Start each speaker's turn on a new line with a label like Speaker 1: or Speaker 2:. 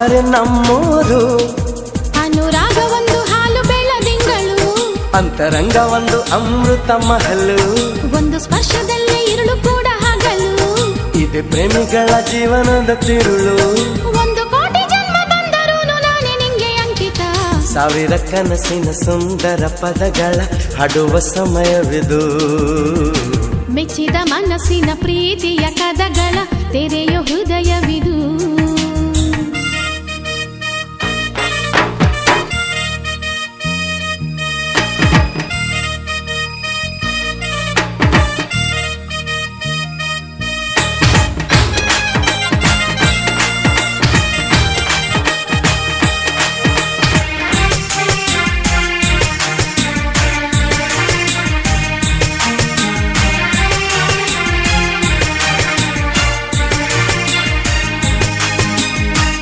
Speaker 1: ನಮ್ಮೂರು
Speaker 2: ಅನುರಾಗ ಒಂದು ಹಾಲು ಬೆಳದಿಂಗಳು,
Speaker 1: ಅಂತರಂಗ ಒಂದು ಅಮೃತ ಮಹಲು,
Speaker 2: ಒಂದು ಸ್ಪರ್ಶದಲ್ಲೇ ഇരുಳು ಕೂಡ ಹಗಲು,
Speaker 1: ಇದೆ ಪ್ರೇಮಿಗಳ ಜೀವನದ ತಿರುಳು.
Speaker 2: ಒಂದು ಕೋಟಿ ಜನ್ಮ ಬಂದರೂ ನಾನೇ ನಿಂಗೆ ಅಂಕಿತ,
Speaker 1: ಸಾವಿರ ಕನಸಿನ ಸುಂದರ ಪದಗಳ ಹಾಡುವ ಸಮಯವಿದು.
Speaker 2: ಮೆಚ್ಚಿದ ಮನಸ್ಸಿನ ಪ್ರೀತಿಯ ಕದಗಳ ತೆರೆಯೋ ಹೃದಯವಿದು.